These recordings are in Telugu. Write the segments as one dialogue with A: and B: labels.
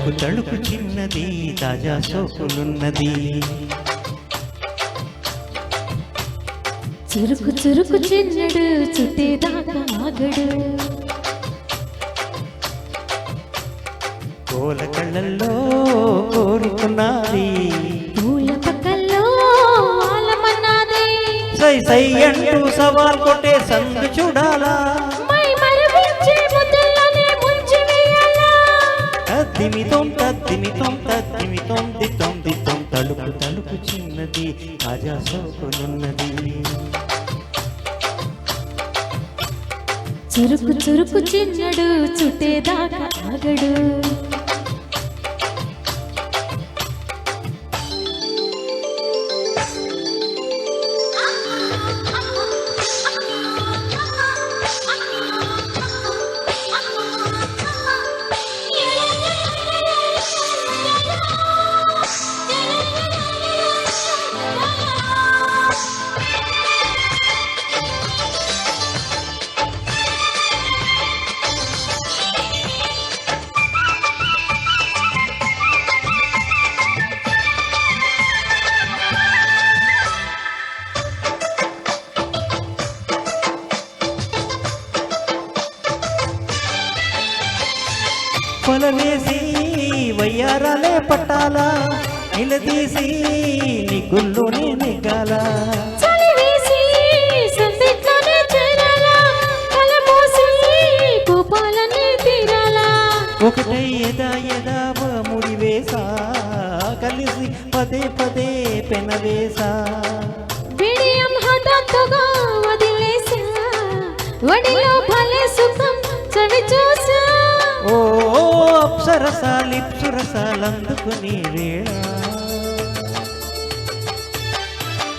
A: తలుపు తలుపు చిన్నది తాజా సోకులున్నది.
B: చురుకు చురుకు చిన్నడు చుట్టేదాకా ఆగడు.
A: పూల కళ్ళల్లో కోరుకున్నది,
B: పూల పక్కల్లో ఆలమన్నది.
A: సై సై అంటూ సవాల్ కొట్టే సందు చూడాలా,
B: మై మరపించే ముద్దల్లోనే ముంచి వేయాలా.
A: తద్దిమితోం తద్దిమితోం తద్దిమితోం దిత్తోం దిత్తోం. తలుపు తలుపు చిన్నది తాజా సోకులున్నది.
B: చురుకు చురుకు చిన్నడు చుట్టేదాకా ఆగడు.
A: కొలనేసి వయ్యారాలే పట్టాలా, నిలదీసి నీ గుళ్ళోనే నెగ్గాల.
B: చలివేసి సందిట్లోనే చేరాలా, కలమోసి కోపాలనే తీరాలా.
A: ఒకటై ఎదా ఎదా ముడివేసా, కలిసి పదే పదే పెనవేసా.
B: బిడియం హఠాత్తుగా వదిలేసా, వడిలో భలే సుఖం చవి చూసా.
A: ఓ అప్సరసాలిప్సురసాలందుకుని వేళ.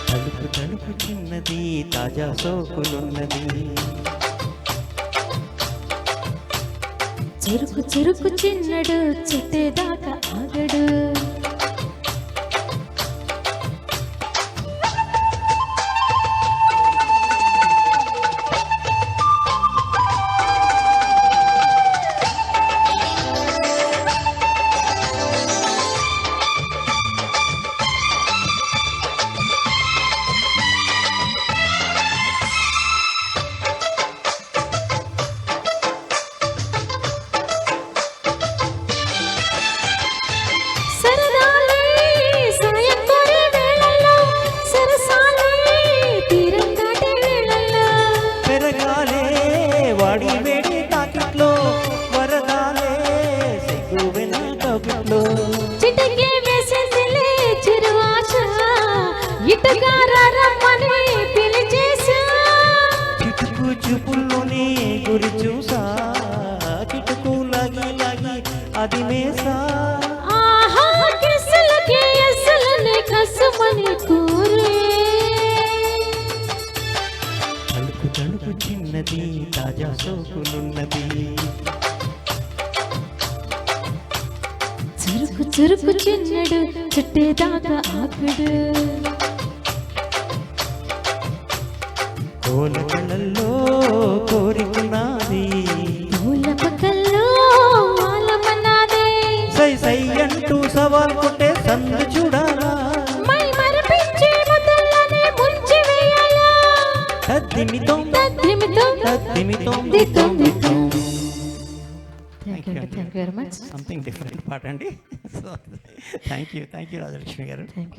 A: తలుపు తలుపు చిన్నది తాజా సోకులున్నది.
B: చురుకు చురుకు చిన్నడు చుట్టేదాకా ఆగడు.
A: వాడి వేడి తాకిట్లో వరదాలే సిగ్గువెన కవిట్లో.
B: చిటికే వేసేసిలే చిరువాశ, ఇటుగా రమ్మని పిలిచేసా.
A: కిటుకు చూపుల్లోనే గురి చూసా, కిటుకు లాగి లాగి అది మేసా.
B: ఆహా కిసులకి ఎసులనే కసుమని కోరే.
A: తలుపు తలుపు చిన్నది తాజా సోకులున్నది.
B: చురుకు చురుకు చిన్నడు చుట్టేదాకా ఆగడు.
A: కోల కళ్ళల్లో కోరుకున్నది,
B: పూల పక్కల్లో ఆలమన్నది.
A: సై సై అంటూ సవాల్ కొట్టే సందు చూడాలా,
B: మై మరపించే ముద్దల్లోనే ముంచి వేయాలా.
A: తద్దిమితోం
B: తద్దిమితోం
A: తద్దిమితోం
B: దిత్తోం దిత్తోం.
A: Thank you
B: Thank you very much.
A: Something different పాట అండి. సో థ్యాంక్ యూ రాజలక్ష్మి గారు.
B: Thank you.